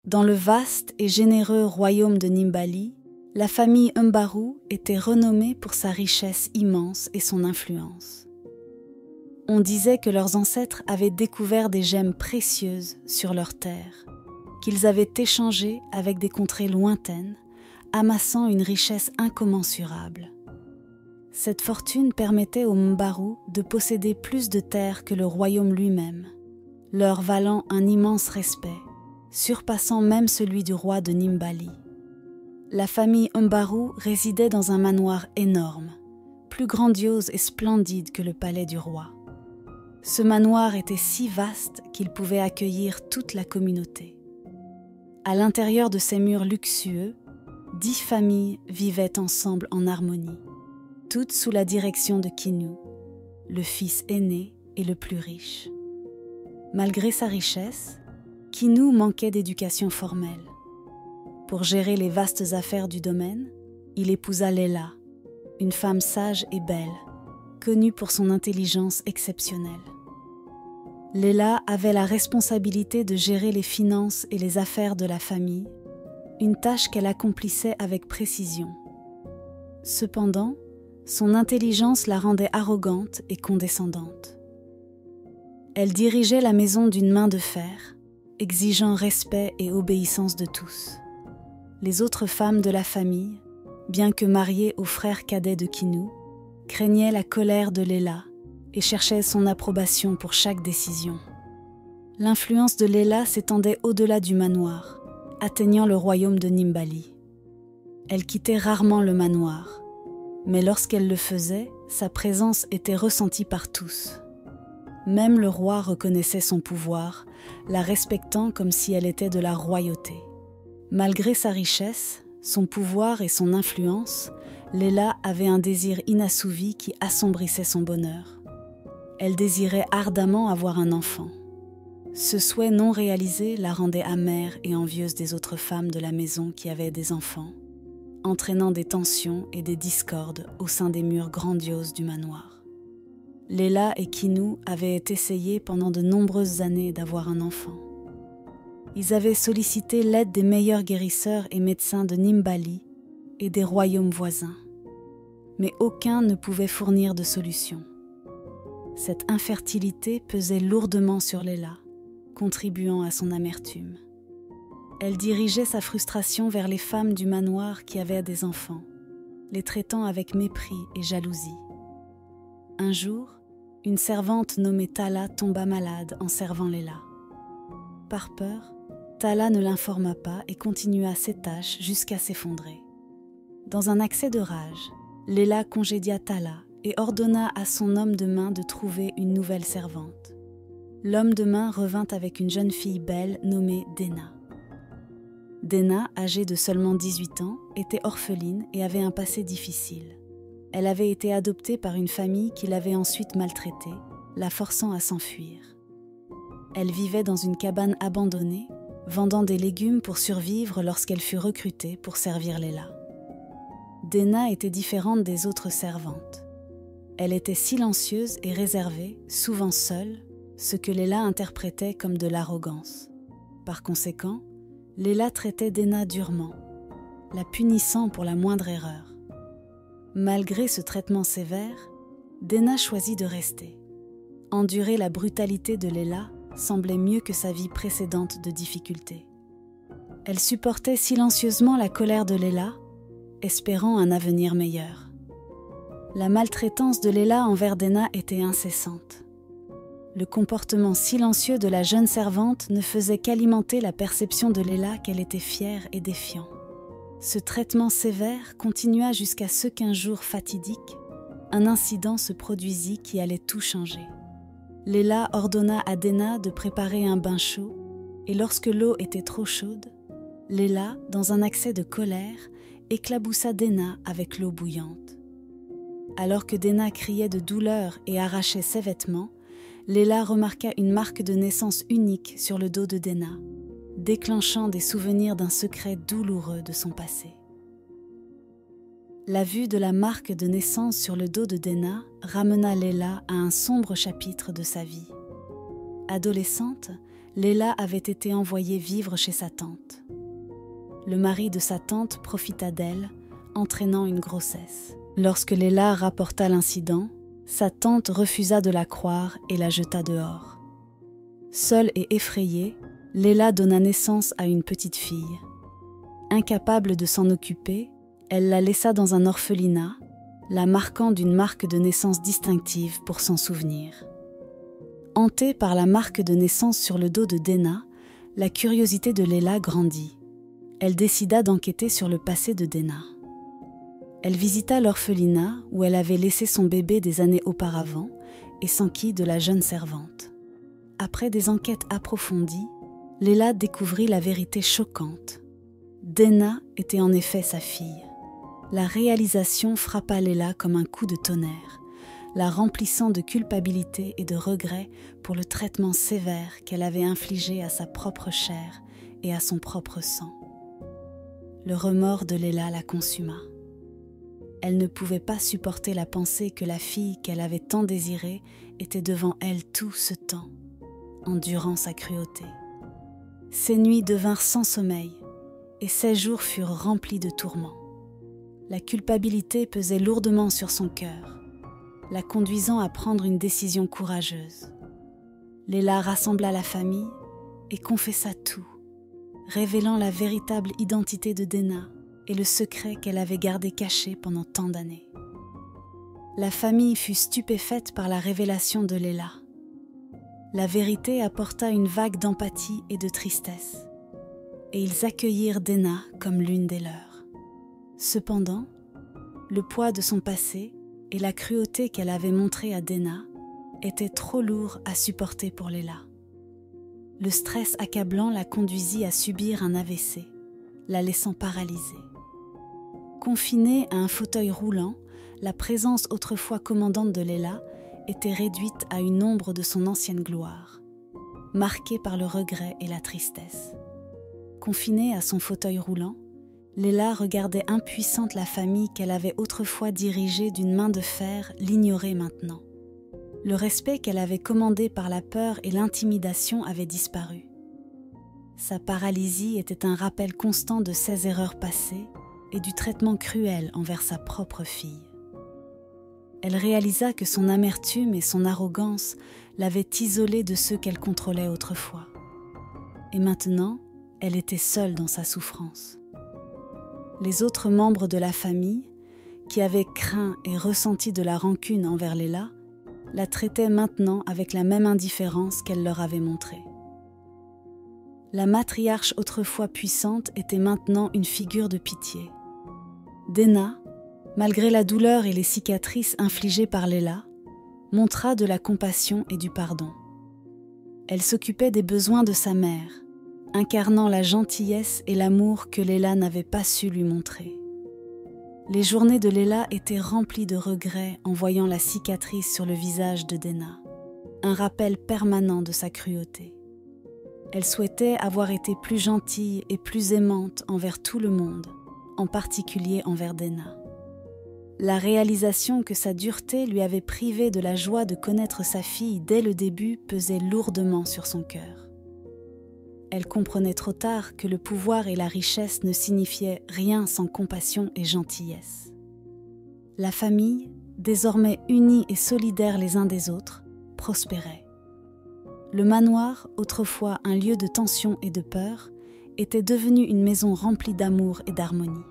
Dans le vaste et généreux royaume de Nimbali, la famille Mbaru était renommée pour sa richesse immense et son influence. On disait que leurs ancêtres avaient découvert des gemmes précieuses sur leurs terres, qu'ils avaient échangées avec des contrées lointaines, amassant une richesse incommensurable. Cette fortune permettait aux Mbaru de posséder plus de terres que le royaume lui-même, leur valant un immense respect, surpassant même celui du roi de Nimbali. La famille Mbaru résidait dans un manoir énorme, plus grandiose et splendide que le palais du roi. Ce manoir était si vaste qu'il pouvait accueillir toute la communauté. À l'intérieur de ces murs luxueux, 10 familles vivaient ensemble en harmonie, toutes sous la direction de Kinu, le fils aîné et le plus riche. Malgré sa richesse, Kinu manquait d'éducation formelle. Pour gérer les vastes affaires du domaine, il épousa Leila, une femme sage et belle, connue pour son intelligence exceptionnelle. Leila avait la responsabilité de gérer les finances et les affaires de la famille, une tâche qu'elle accomplissait avec précision. Cependant, son intelligence la rendait arrogante et condescendante. Elle dirigeait la maison d'une main de fer, exigeant respect et obéissance de tous. Les autres femmes de la famille, bien que mariées au frère cadet de Kinu, craignaient la colère de Leila et cherchaient son approbation pour chaque décision. L'influence de Leila s'étendait au-delà du manoir, atteignant le royaume de Nimbali. Elle quittait rarement le manoir, mais lorsqu'elle le faisait, sa présence était ressentie par tous. Même le roi reconnaissait son pouvoir, la respectant comme si elle était de la royauté. Malgré sa richesse, son pouvoir et son influence, Leila avait un désir inassouvi qui assombrissait son bonheur. Elle désirait ardemment avoir un enfant. Ce souhait non réalisé la rendait amère et envieuse des autres femmes de la maison qui avaient des enfants, entraînant des tensions et des discordes au sein des murs grandioses du manoir. Leila et Kinu avaient essayé pendant de nombreuses années d'avoir un enfant. Ils avaient sollicité l'aide des meilleurs guérisseurs et médecins de Nimbali et des royaumes voisins, mais aucun ne pouvait fournir de solution. Cette infertilité pesait lourdement sur Leila, contribuant à son amertume. Elle dirigeait sa frustration vers les femmes du manoir qui avaient des enfants, les traitant avec mépris et jalousie. Un jour, une servante nommée Tala tomba malade en servant Leila. Par peur, Tala ne l'informa pas et continua ses tâches jusqu'à s'effondrer. Dans un accès de rage, Leila congédia Tala et ordonna à son homme de main de trouver une nouvelle servante. L'homme de main revint avec une jeune fille belle nommée Dena. Dena, âgée de seulement 18 ans, était orpheline et avait un passé difficile. Elle avait été adoptée par une famille qui l'avait ensuite maltraitée, la forçant à s'enfuir. Elle vivait dans une cabane abandonnée, vendant des légumes pour survivre lorsqu'elle fut recrutée pour servir Leila. Dena était différente des autres servantes. Elle était silencieuse et réservée, souvent seule, ce que Leila interprétait comme de l'arrogance. Par conséquent, Leila traitait Dena durement, la punissant pour la moindre erreur. Malgré ce traitement sévère, Dena choisit de rester. Endurer la brutalité de Leila semblait mieux que sa vie précédente de difficultés. Elle supportait silencieusement la colère de Leila, espérant un avenir meilleur. La maltraitance de Leila envers Dena était incessante. Le comportement silencieux de la jeune servante ne faisait qu'alimenter la perception de Leila qu'elle était fière et défiante. Ce traitement sévère continua jusqu'à ce qu'un jour fatidique, un incident se produisit qui allait tout changer. Leila ordonna à Dena de préparer un bain chaud, et lorsque l'eau était trop chaude, Leila, dans un accès de colère, éclaboussa Dena avec l'eau bouillante. Alors que Dena criait de douleur et arrachait ses vêtements, Leila remarqua une marque de naissance unique sur le dos de Dena, déclenchant des souvenirs d'un secret douloureux de son passé. La vue de la marque de naissance sur le dos de Dena ramena Leila à un sombre chapitre de sa vie. Adolescente, Léla avait été envoyée vivre chez sa tante. Le mari de sa tante profita d'elle, entraînant une grossesse. Lorsque Léla rapporta l'incident, sa tante refusa de la croire et la jeta dehors. Seule et effrayée, Léla donna naissance à une petite fille. Incapable de s'en occuper, elle la laissa dans un orphelinat, la marquant d'une marque de naissance distinctive pour s'en souvenir. Hantée par la marque de naissance sur le dos de Dena, la curiosité de Léla grandit. Elle décida d'enquêter sur le passé de Dena. Elle visita l'orphelinat où elle avait laissé son bébé des années auparavant et s'enquit de la jeune servante. Après des enquêtes approfondies, Léla découvrit la vérité choquante. Dena était en effet sa fille. La réalisation frappa Léla comme un coup de tonnerre, la remplissant de culpabilité et de regret pour le traitement sévère qu'elle avait infligé à sa propre chair et à son propre sang. Le remords de Léla la consuma. Elle ne pouvait pas supporter la pensée que la fille qu'elle avait tant désirée était devant elle tout ce temps, endurant sa cruauté. Ses nuits devinrent sans sommeil, et ses jours furent remplis de tourments. La culpabilité pesait lourdement sur son cœur, la conduisant à prendre une décision courageuse. Léla rassembla la famille et confessa tout, révélant la véritable identité de Dena et le secret qu'elle avait gardé caché pendant tant d'années. La famille fut stupéfaite par la révélation de Léla. La vérité apporta une vague d'empathie et de tristesse, et ils accueillirent Dena comme l'une des leurs. Cependant, le poids de son passé et la cruauté qu'elle avait montrée à Dena étaient trop lourds à supporter pour Léla. Le stress accablant la conduisit à subir un AVC, la laissant paralysée. Confinée à un fauteuil roulant, la présence autrefois commandante de Léla était réduite à une ombre de son ancienne gloire, marquée par le regret et la tristesse. Confinée à son fauteuil roulant, Léla regardait impuissante la famille qu'elle avait autrefois dirigée d'une main de fer l'ignorer maintenant. Le respect qu'elle avait commandé par la peur et l'intimidation avait disparu. Sa paralysie était un rappel constant de ses erreurs passées et du traitement cruel envers sa propre fille. Elle réalisa que son amertume et son arrogance l'avaient isolée de ceux qu'elle contrôlait autrefois. Et maintenant, elle était seule dans sa souffrance. Les autres membres de la famille, qui avaient craint et ressenti de la rancune envers Léla, la traitaient maintenant avec la même indifférence qu'elle leur avait montrée. La matriarche autrefois puissante était maintenant une figure de pitié. Dena, malgré la douleur et les cicatrices infligées par Léla, montra de la compassion et du pardon. Elle s'occupait des besoins de sa mère, incarnant la gentillesse et l'amour que Léla n'avait pas su lui montrer. Les journées de Léla étaient remplies de regrets en voyant la cicatrice sur le visage de Dena, un rappel permanent de sa cruauté. Elle souhaitait avoir été plus gentille et plus aimante envers tout le monde, en particulier envers Dena. La réalisation que sa dureté lui avait privé de la joie de connaître sa fille dès le début pesait lourdement sur son cœur. Elle comprenait trop tard que le pouvoir et la richesse ne signifiaient rien sans compassion et gentillesse. La famille, désormais unie et solidaire les uns des autres, prospérait. Le manoir, autrefois un lieu de tension et de peur, était devenu une maison remplie d'amour et d'harmonie.